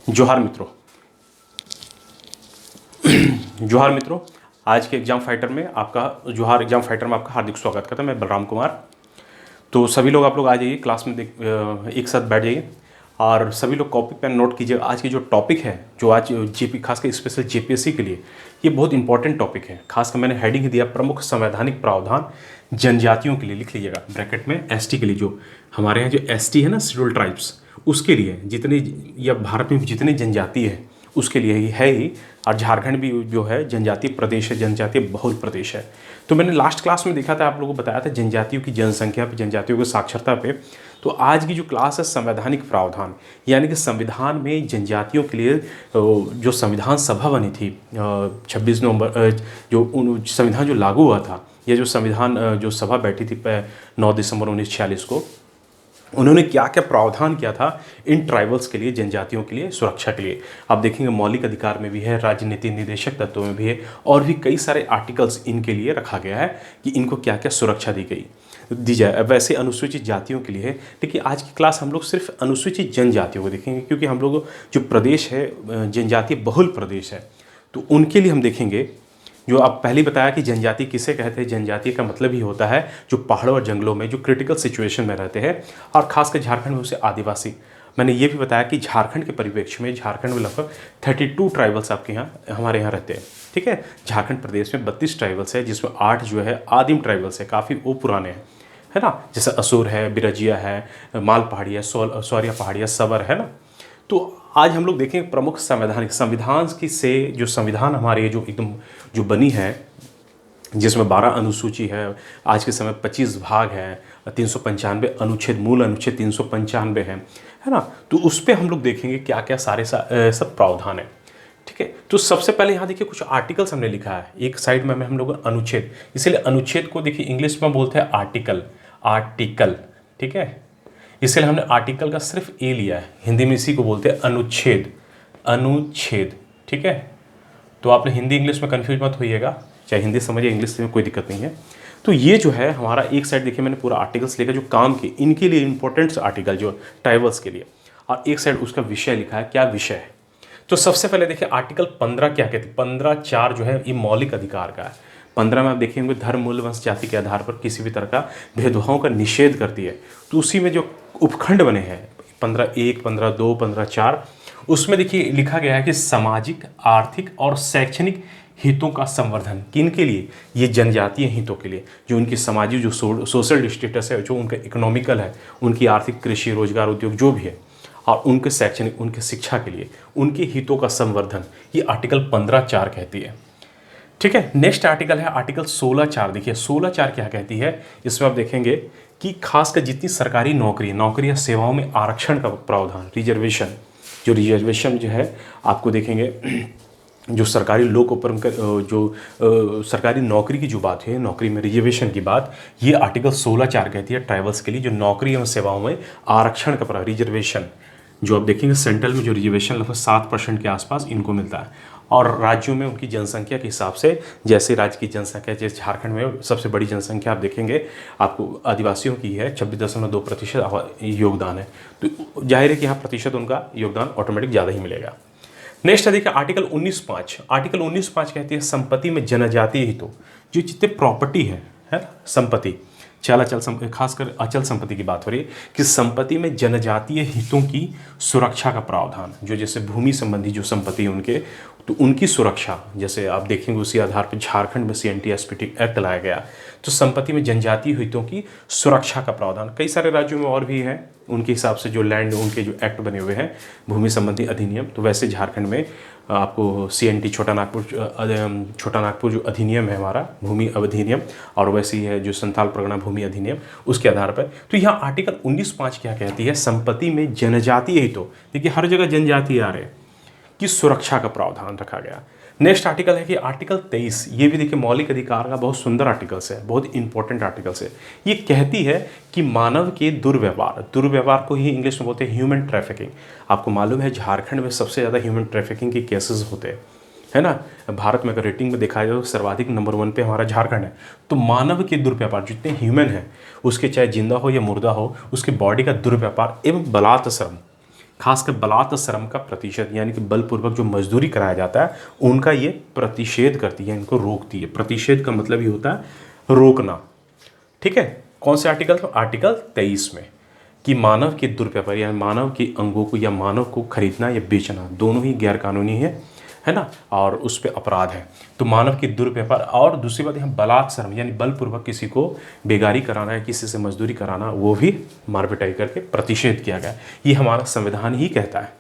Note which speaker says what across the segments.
Speaker 1: जोहार मित्रों। जोहार मित्रों, आज के जोहार एग्जाम फाइटर में आपका हार्दिक स्वागत करता हूं। मैं बलराम कुमार। तो सभी लोग आप लोग आ जाइए क्लास में, एक साथ बैठ जाइए और सभी लोग कॉपी पेन नोट कीजिए। आज की जो टॉपिक है, जो आज जेपी खासकर स्पेशल जेपीएससी के लिए ये बहुत इंपॉर्टेंट टॉपिक है। खासकर मैंने हेडिंग दिया प्रमुख संवैधानिक प्रावधान जनजातियों के लिए, लिख लीजिएगा ब्रैकेट में, एसटी के लिए। जो हमारे यहाँ जो एसटी है ना, शेड्यूल्ड ट्राइब्स, उसके लिए जितने या भारत में जितने जनजाति है उसके लिए ही है ही। और झारखंड भी जो है जनजातीय प्रदेश है, जनजातीय बहुल प्रदेश है। तो मैंने लास्ट क्लास में देखा था, आप लोगों को बताया था जनजातियों की जनसंख्या पे, जनजातियों की साक्षरता पे। तो आज की जो क्लास है संवैधानिक प्रावधान, यानी कि संविधान में जनजातियों के लिए जो संविधान सभा बनी थी 26 नवंबर, जो संविधान जो लागू हुआ था, या जो संविधान जो सभा बैठी थी 9 दिसंबर 1946 को, उन्होंने क्या क्या प्रावधान किया था इन ट्राइबल्स के लिए, जनजातियों के लिए सुरक्षा के लिए। आप देखेंगे मौलिक अधिकार में भी है, राजनीति निर्देशक तत्वों में भी है, और भी कई सारे आर्टिकल्स इनके लिए रखा गया है कि इनको क्या क्या सुरक्षा दी जाए। वैसे अनुसूचित जातियों के लिए है, लेकिन आज की क्लास हम लोग सिर्फ अनुसूचित जनजातियों को देखेंगे, क्योंकि हम लोग जो प्रदेश है जनजातीय बहुल प्रदेश है, तो उनके लिए हम देखेंगे। जो आप पहले बताया कि जनजाति किसे कहते हैं, जनजाति का मतलब ही होता है जो पहाड़ों और जंगलों में जो क्रिटिकल सिचुएशन में रहते हैं, और खासकर झारखंड में उसे आदिवासी। मैंने ये भी बताया कि झारखंड के परिप्रेक्ष्य में, झारखंड में लगभग 32 ट्राइबल्स आपके यहाँ, हमारे यहाँ रहते हैं। ठीक है, झारखंड प्रदेश में 32 ट्राइबल्स है, जिसमें 8 जो है आदिम ट्राइबल्स है, काफ़ी वो पुराने हैं, है ना। जैसे असुर है, बिरजिया है, माल पहाड़ी है, सौरिया पहाड़ी है, सवर है ना। तो आज हम लोग देखें प्रमुख संविधान की से जो संविधान हमारे जो एकदम जो बनी है, जिसमें 12 अनुसूची है, आज के समय 25 भाग हैं, 395 अनुच्छेद, मूल अनुच्छेद 395 है ना। तो उस पर हम लोग देखेंगे क्या क्या सारे सब प्रावधान है। ठीक है, तो सबसे पहले यहाँ देखिए कुछ आर्टिकल्स हमने लिखा है। एक साइड में हम लोग अनुच्छेद, इसलिए अनुच्छेद को देखिए इंग्लिश में बोलते हैं आर्टिकल। ठीक है, इसलिए हमने आर्टिकल का सिर्फ ए लिया है, हिंदी में इसी को बोलते हैं अनुच्छेद। ठीक है, तो आप हिंदी इंग्लिश में कन्फ्यूज मत होइएगा, चाहे हिंदी समझिए इंग्लिश में कोई दिक्कत नहीं है। तो ये जो है हमारा एक साइड देखिए, मैंने पूरा आर्टिकल्स लिखा जो काम के, इनके लिए इंपॉर्टेंट आर्टिकल जो ट्राइबल्स के लिए, और एक साइड उसका विषय लिखा है, क्या विषय है। तो सबसे पहले देखिए आर्टिकल 15 क्या कहते हैं। 15(4) जो है ये मौलिक अधिकार का है। 15 में आप देखेंगे धर्म, मूल, वंश, जाति के आधार पर किसी भी तरह का भेदभाव का निषेध करती है। तो उसी में जो उपखंड बने हैं 15(1), 15(2), 15(4), उसमें देखिए लिखा गया है कि सामाजिक, आर्थिक और शैक्षणिक हितों का संवर्धन। किनके लिए? ये जनजातीय हितों के लिए, जो उनकी सामाजिक जो सोशल स्टेटस है, जो उनका इकोनॉमिकल है, उनकी आर्थिक, कृषि, रोजगार, उद्योग जो भी है, और उनके शैक्षणिक, उनके शिक्षा के लिए, उनके हितों का संवर्धन, ये आर्टिकल 15(4) कहती है। ठीक है, नेक्स्ट आर्टिकल है आर्टिकल 16(4). देखिए 16(4) क्या कहती है। इसमें आप देखेंगे कि खासकर जितनी सरकारी नौकरी या सेवाओं में आरक्षण का प्रावधान, रिजर्वेशन जो है, आपको देखेंगे जो सरकारी लोक उपक्रम का जो सरकारी नौकरी की जो बात है, नौकरी में रिजर्वेशन की बात, ये आर्टिकल 16(4) कहती है ट्राइबल्स के लिए, जो नौकरी एवं सेवाओं में आरक्षण का रिजर्वेशन, जो आप देखेंगे सेंट्रल में जो रिजर्वेशन लगभग 7% के आसपास इनको मिलता है, और राज्यों में उनकी जनसंख्या के हिसाब से, जैसे राज्य की जनसंख्या, जैसे झारखंड में सबसे बड़ी जनसंख्या आप देखेंगे आपको आदिवासियों की है, 26.2% योगदान है। तो जाहिर है कि यहाँ प्रतिशत उनका योगदान ऑटोमेटिक ज़्यादा ही मिलेगा। नेक्स्ट है देखिए आर्टिकल 19(5). आर्टिकल 19(5) कहती है संपत्ति में जनजातीय हितों, जो जितने प्रॉपर्टी है ना, संपत्ति, खासकर अचल संपत्ति की बात हो रही है, कि संपत्ति में जनजातीय हितों की सुरक्षा का प्रावधान, जो जैसे भूमि संबंधी जो संपत्ति है उनके, तो उनकी सुरक्षा, जैसे आप देखेंगे उसी आधार पर झारखंड में CNT-SPD एक्ट लाया गया। तो संपत्ति में जनजातीय हितों की सुरक्षा का प्रावधान कई सारे राज्यों में और भी है, उनके हिसाब से जो लैंड, उनके जो एक्ट बने हुए हैं, भूमि संबंधी अधिनियम। तो वैसे झारखंड में आपको CNT छोटा नागपुर जो अधिनियम है हमारा, भूमि अधिनियम, और वैसे ही है जो संथाल परगना भूमि अधिनियम, उसके आधार पर। तो यहाँ आर्टिकल 19(5) क्या कहती है, संपत्ति में जनजातीय हितों, देखिए हर जगह जनजातीय आ रहे, की सुरक्षा का प्रावधान रखा गया। नेक्स्ट आर्टिकल है कि आर्टिकल 23, ये भी देखिए मौलिक अधिकार का बहुत सुंदर आर्टिकल्स है, बहुत इंपॉर्टेंट आर्टिकल्स है। ये कहती है कि मानव के दुर्व्यवहार को ही इंग्लिश में बोलते हैं ह्यूमन ट्रैफिकिंग। आपको मालूम है झारखंड में सबसे ज़्यादा ह्यूमन ट्रैफिकिंग के केसेस होते हैं, है ना। भारत में अगर रेटिंग में देखा जाए तो सर्वाधिक नंबर 1 पे हमारा झारखंड है। तो मानव के दुर्व्यवहार, जितने ह्यूमन है, उसके चाहे जिंदा हो या मुर्दा हो, उसके बॉडी का दुर्व्यवहार एवं बलात्कार खासकर बलात् श्रम का प्रतिशत, यानी कि बलपूर्वक जो मजदूरी कराया जाता है उनका ये प्रतिषेध करती है, इनको रोकती है। प्रतिषेध का मतलब ये होता है रोकना। ठीक है, कौन से आर्टिकल? तो आर्टिकल 23 में, कि मानव के दुर्व्यापार या मानव के अंगों को या मानव को खरीदना या बेचना दोनों ही गैर कानूनी है ना, और उस पर अपराध है। तो मानव के दुर्व्यापार, और दूसरी बात यहाँ बलात् श्रम यानी बलपूर्वक किसी को बेगारी कराना या किसी से मजदूरी कराना, वो भी मार पिटाई करके प्रतिषेध किया गया। ये हमारा संविधान ही कहता है।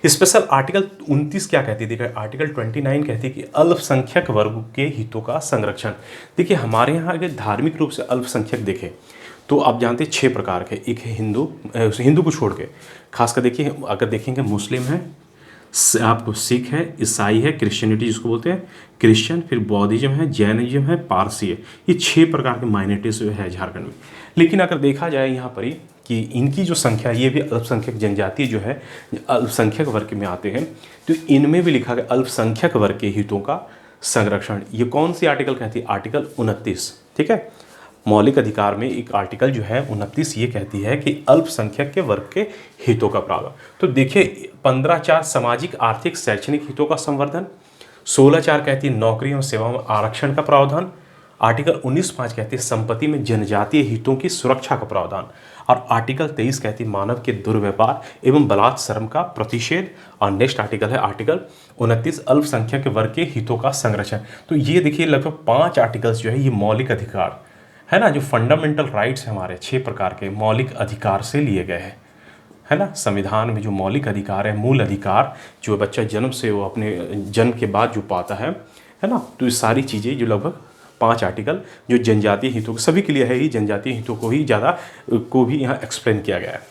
Speaker 1: स्पेशल आर्टिकल 29 क्या कहती है? देखिए आर्टिकल 29 कहती है कि अल्पसंख्यक वर्ग के हितों का संरक्षण। देखिए हमारे यहाँ अगर धार्मिक रूप से अल्पसंख्यक देखें तो आप जानते हैं 6 प्रकार के। एक है हिंदू को छोड़ के, खासकर देखिए अगर देखेंगे मुस्लिम है, आपको सिख है, ईसाई है, क्रिश्चियनिटी जिसको बोलते हैं क्रिश्चियन, फिर बौद्धिज्म है, जैनिज्म है, पारसी है। ये 6 प्रकार के माइनॉरिटीज है झारखंड में। लेकिन अगर देखा जाए यहाँ पर ही कि इनकी जो संख्या, ये भी अल्पसंख्यक जनजाति जो है अल्पसंख्यक वर्ग में आते हैं, तो इनमें भी लिखा गया अल्पसंख्यक वर्ग के हितों का संरक्षण। ये कौन सी आर्टिकल कहती है? आर्टिकल 29। ठीक है, मौलिक अधिकार में एक आर्टिकल जो है 29 ये कहती है कि अल्पसंख्यक के वर्ग के हितों का प्रावधान। तो देखिए 15(4) सामाजिक आर्थिक शैक्षणिक हितों का संवर्धन, 16(4) कहती है नौकरी एवं सेवाओं में आरक्षण का प्रावधान, आर्टिकल 19(5) कहती है संपत्ति में जनजातीय हितों की सुरक्षा का प्रावधान, और आर्टिकल 23 कहती है मानव के दुर्व्यापार एवं बलात् श्रम का प्रतिषेध, और नेक्स्ट आर्टिकल है आर्टिकल 29 अल्पसंख्यक वर्ग के हितों का संरक्षण। तो ये देखिए लगभग 5 आर्टिकल्स जो है ये मौलिक अधिकार है ना, जो फंडामेंटल राइट्स हैं हमारे 6 प्रकार के मौलिक अधिकार से लिए गए हैं, है ना। संविधान में जो मौलिक अधिकार है, मूल अधिकार जो बच्चा जन्म से वो अपने जन्म के बाद जो पाता है ना, तो ये सारी चीज़ें जो लगभग 5 आर्टिकल जो जनजातीय हितों सभी के लिए है ही, जनजातीय हितों को ही ज़्यादा को भी यहाँ एक्सप्लेन किया गया है।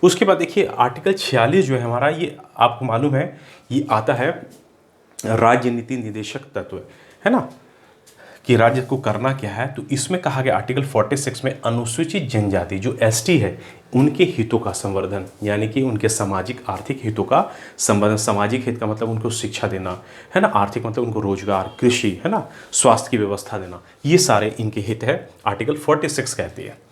Speaker 1: उसके बाद देखिए आर्टिकल 46 जो है हमारा, ये आपको मालूम है ये आता है राजनीति निदेशक तत्व, है ना, कि राज्य को करना क्या है। तो इसमें कहा गया आर्टिकल 46 में अनुसूचित जनजाति जो एसटी है उनके हितों का संवर्धन, यानी कि उनके सामाजिक आर्थिक हितों का संवर्धन। सामाजिक हित का मतलब उनको शिक्षा देना, है ना, आर्थिक मतलब उनको रोजगार, कृषि, है ना, स्वास्थ्य की व्यवस्था देना, ये सारे इनके हित है, आर्टिकल 46 कहती है।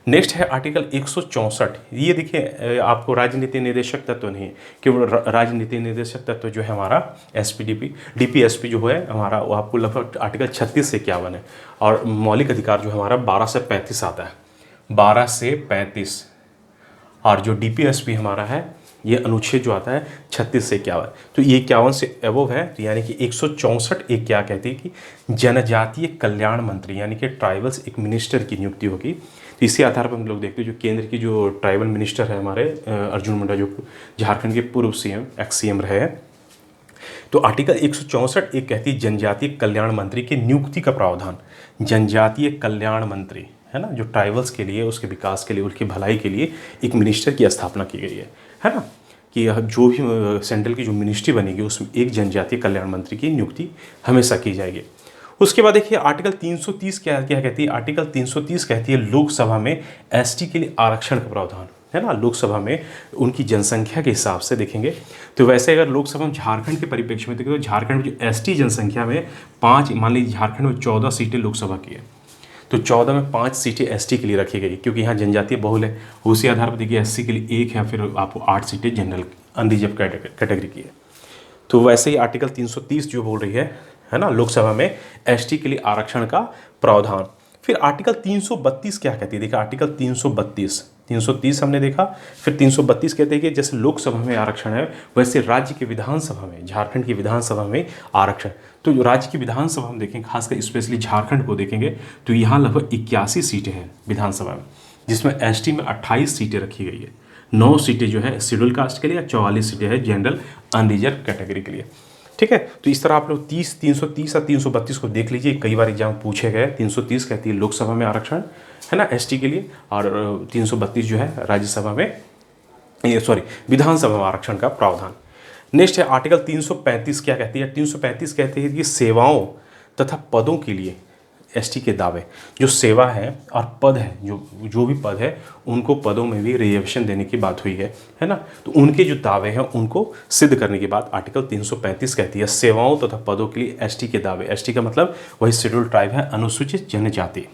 Speaker 1: नेक्स्ट है आर्टिकल 164। ये देखिए आपको राजनीति निदेशक तत्व नहीं, केवल राजनीति निदेशक तत्व जो है हमारा एसपीडीपी डीपीएसपी जो है हमारा, वो आपको लगभग आर्टिकल 36 से 51 है। और मौलिक अधिकार जो हमारा 12 से 35 आता है, 12 से 35। और जो डीपीएसपी हमारा है ये अनुच्छेद जो आता है 36 से 51। तो ये 51 से एबोव है, तो यानी कि 164 एक क्या कहती है कि जनजातीय कल्याण मंत्री यानी कि ट्राइबल्स एक मिनिस्टर की नियुक्ति होगी। तो इसी आधार पर हम लोग देखते हैं जो केंद्र की जो ट्राइबल मिनिस्टर है हमारे अर्जुन मुंडा, जो झारखंड के पूर्व सीएम एक्स सीएम रहे हैं। तो आर्टिकल 164 एक कहती है जनजातीय कल्याण मंत्री की नियुक्ति का प्रावधान। जनजातीय कल्याण मंत्री, है ना, जो ट्राइबल्स के लिए, उसके विकास के लिए, उनकी भलाई के लिए एक मिनिस्टर की स्थापना की गई है ना, कि जो भी सेंट्रल की जो मिनिस्ट्री बनेगी उसमें एक जनजातीय कल्याण मंत्री की नियुक्ति हमेशा की जाएगी। उसके बाद देखिए आर्टिकल 330 क्या कहती है? आर्टिकल 330 कहती है लोकसभा में एसटी के लिए आरक्षण का प्रावधान, है ना। लोकसभा में उनकी जनसंख्या के हिसाब से देखेंगे तो वैसे अगर लोकसभा में झारखंड के परिप्रेक्ष्य में देखें तो झारखंड में जो एसटी जनसंख्या में 5, मान लीजिए झारखंड में 14 सीटें लोकसभा की है, तो 14 में 5 सीटें एसटी के लिए रखी गई, क्योंकि यहाँ जनजातीय बहुल है। उसी आधार पर देखिए एससी के लिए 1 है, फिर आपको 8 सीटें जनरल अनरिजर्व कैटेगरी की है। तो वैसे ही आर्टिकल 330 जो बोल रही है ना, लोकसभा में एसटी के लिए आरक्षण का प्रावधान। फिर आर्टिकल 332 क्या कहती है? देखा आर्टिकल 330 हमने देखा, फिर 332 कहते हैं कि जैसे लोकसभा में आरक्षण है वैसे राज्य की विधानसभा में, झारखंड की विधानसभा में आरक्षण। तो जो राज्य की विधानसभा हम देखें, खासकर स्पेशली झारखंड को देखेंगे तो यहाँ लगभग 81 सीटें हैं विधानसभा में, जिसमें एसटी में 28 सीटें रखी गई है, 9 सीटें जो है शेड्यूल कास्ट के लिए, 44 सीटें हैं जनरल अनरिजर्व कैटेगरी के लिए। ठीक है, तो इस तरह आप लोग 330 और 332 को देख लीजिए, कई बार एग्जाम पूछे गए। 330 कहती है लोकसभा में आरक्षण, है ना, एसटी के लिए, और 332 जो है राज्यसभा में, विधानसभा में आरक्षण का प्रावधान। नेक्स्ट है आर्टिकल 335 क्या कहती है? 335 कहती है कि सेवाओं तथा पदों के लिए एसटी के दावे, जो सेवा है और पद है, जो भी पद है उनको पदों में भी रिजर्वेशन देने की बात हुई है ना। तो उनके जो दावे हैं उनको सिद्ध करने की बात आर्टिकल 335 कहती है। सेवाओं तथा पदों के लिए एसटी के दावे, एसटी का मतलब वही शेड्यूल ट्राइब है, अनुसूचित जनजाति।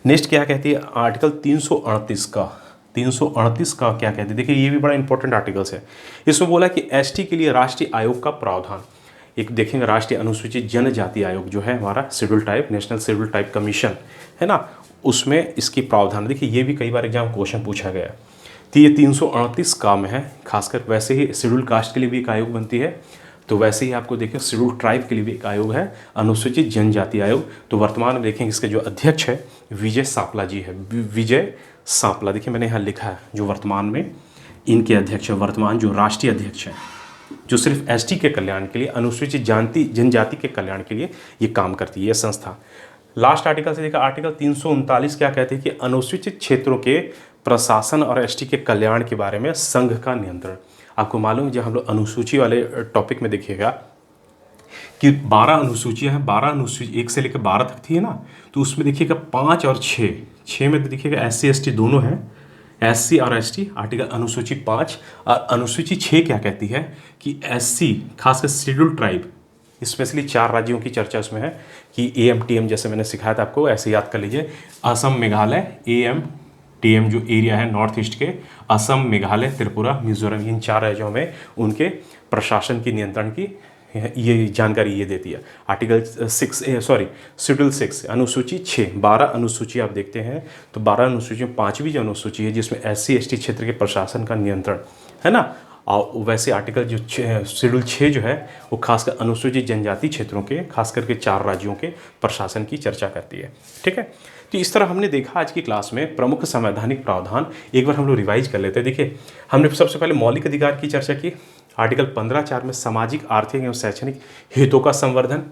Speaker 1: नेक्स्ट क्या कहती है? आर्टिकल 338 का 338 का क्या कहते हैं, देखिए ये भी बड़ा इंपॉर्टेंट आर्टिकल्स है। इसमें बोला कि एसटी के लिए राष्ट्रीय आयोग का प्रावधान, एक देखेंगे राष्ट्रीय अनुसूचित जनजाति आयोग जो है हमारा schedule type, national schedule type commission है ना, उसमें इसकी प्रावधान देखिए, ये भी कई बार एग्जाम क्वेश्चन पूछा गया। तो ये 338 का में है, खासकर वैसे ही शेड्यूल कास्ट के लिए भी एक आयोग बनती है, तो वैसे ही आपको देखिए शेड्यूल ट्राइब के लिए भी एक आयोग है, अनुसूचित जनजाति आयोग। तो वर्तमान में देखेंगे इसके जो अध्यक्ष है विजय सांपला जी है, विजय सांपला, देखिए मैंने यहाँ लिखा है जो वर्तमान में इनके अध्यक्ष है, वर्तमान जो राष्ट्रीय अध्यक्ष है, जो सिर्फ एसटी के कल्याण के लिए, अनुसूचित जनजाति के कल्याण के लिए ये काम करती है ये संस्था। लास्ट आर्टिकल से देखा, आर्टिकल 339 क्या कहते हैं कि अनुसूचित क्षेत्रों के प्रशासन और एसटी के कल्याण के बारे में संघ का नियंत्रण। आपको मालूम है जब हम लोग अनुसूची वाले टॉपिक में देखिएगा कि 12 अनुसूचियाँ हैं, 12 अनुसूची 1 से लेकर 12 तक थी है ना, तो उसमें देखिएगा 5 और 6 में तो देखिएगा एससी एसटी दोनों हैं, एससी और एसटी आर्टिकल अनुसूची 5 और अनुसूची 6 क्या कहती है कि एससी खासकर शेड्यूल ट्राइब, स्पेशली 4 राज्यों की चर्चा उसमें है कि AMTM जैसे मैंने सिखाया था आपको, ऐसे याद कर लीजिए, असम मेघालय, AMTM जो एरिया है नॉर्थ ईस्ट के, असम मेघालय त्रिपुरा मिजोरम, इन 4 राज्यों में उनके प्रशासन की नियंत्रण की ये जानकारी ये देती है। आर्टिकल 6 शेड्यूल 6 अनुसूची 6, 12 अनुसूची आप देखते हैं तो 12 अनुसूची में 5वीं जो अनुसूची है जिसमें SC ST क्षेत्र के प्रशासन का नियंत्रण है ना, और वैसे आर्टिकल जो शेड्यूल 6 जो है वो खासकर अनुसूचित जनजाति क्षेत्रों के खास करके 4 राज्यों के प्रशासन की चर्चा करती है। ठीक है, तो इस तरह हमने देखा आज की क्लास में प्रमुख संवैधानिक प्रावधान। एक बार हम लोग रिवाइज कर लेते हैं। देखिए हमने सबसे पहले मौलिक अधिकार की चर्चा की, आर्टिकल 15(4) में सामाजिक आर्थिक एवं शैक्षणिक हितों का संवर्धन।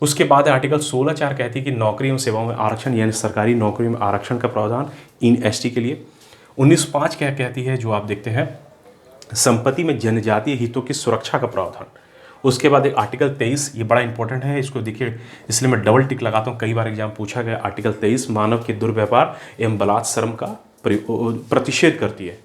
Speaker 1: उसके बाद आर्टिकल 16(4) कहती है कि नौकरी एवं सेवाओं में आरक्षण, यानी सरकारी नौकरी में आरक्षण का प्रावधान इन ST के लिए। 19(5) क्या कहती है जो आप देखते हैं संपत्ति में जनजातीय हितों की सुरक्षा का प्रावधान। उसके बाद एक आर्टिकल 23, ये बड़ा इंपॉर्टेंट है, इसको देखिए इसलिए मैं डबल टिक लगाता हूँ, कई बार एग्जाम पूछा गया। आर्टिकल 23 मानव के दुर्व्यवहार एवं बलात् श्रम का प्रतिषेध करती है।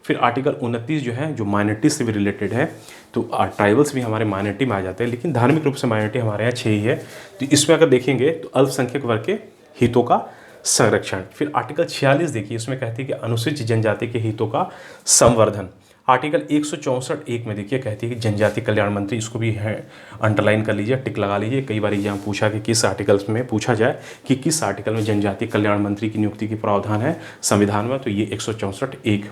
Speaker 1: फिर आर्टिकल 29 जो है जो माइनॉरिटी से भी रिलेटेड है, तो ट्राइबल्स भी हमारे माइनॉरिटी में आ जाते हैं, लेकिन धार्मिक रूप से माइनॉरिटी हमारे यहाँ 6 ही है। तो इसमें अगर देखेंगे तो अल्पसंख्यक वर्ग के हितों का संरक्षण। फिर आर्टिकल 46 देखिए, इसमें कहती है कि अनुसूचित जनजाति के हितों का संवर्धन। आर्टिकल 164(1) में देखिए कहती है कि जनजाति कल्याण मंत्री, इसको भी है अंडरलाइन कर लीजिए, टिक लगा लीजिए, कई बार एग्जाम पूछा कि किस आर्टिकल में पूछा जाए कि किस आर्टिकल में जनजाति कल्याण मंत्री की नियुक्ति की प्रावधान है संविधान में, तो ये 164(1).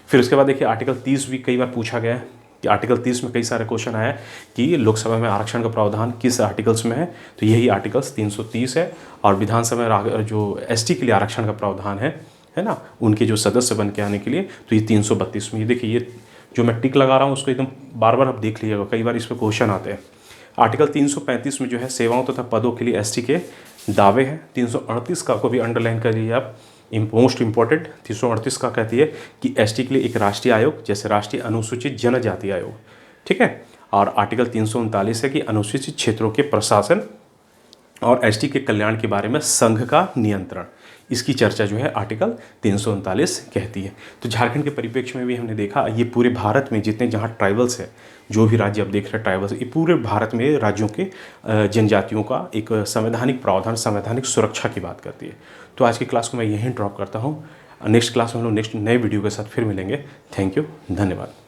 Speaker 1: फिर उसके बाद देखिए आर्टिकल 30 भी कई बार पूछा गया है कि आर्टिकल 30 में कई सारे क्वेश्चन आया कि लोकसभा में आरक्षण का प्रावधान किस आर्टिकल्स में है, तो यही आर्टिकल्स 330 है। और विधानसभा में जो ST के लिए आरक्षण का प्रावधान है ना, उनके जो सदस्य बन के आने के लिए, तो ये 332 में। ये देखिए ये जो मैं टिक लगा रहा हूँ उसको एकदम बार बार आप देख लीजिएगा, कई बार इस पर क्वेश्चन आते हैं। आर्टिकल 335 में जो है सेवाओं तथा पदों के लिए ST के दावे हैं। 338 का को भी अंडरलाइन कर लीजिए आप, मोस्ट इंपॉर्टेंट। 338 का कहती है कि ST के लिए एक राष्ट्रीय आयोग, जैसे राष्ट्रीय अनुसूचित जनजाति आयोग, ठीक है। और आर्टिकल 339 है कि अनुसूचित क्षेत्रों के प्रशासन और ST के कल्याण के बारे में संघ का नियंत्रण, इसकी चर्चा जो है आर्टिकल 339 कहती है। तो झारखंड के परिप्रेक्ष्य में भी हमने देखा, ये पूरे भारत में जितने जहाँ ट्राइबल्स है, जो भी राज्य आप देख रहे हैं ट्राइबल्स, ये पूरे भारत में राज्यों के जनजातियों का एक संवैधानिक प्रावधान, संवैधानिक सुरक्षा की बात करती है। तो आज की क्लास को मैं यहीं ड्रॉप करता हूँ। नेक्स्ट क्लास में हम लोग नेक्स्ट नए वीडियो के साथ फिर मिलेंगे। थैंक यू, धन्यवाद।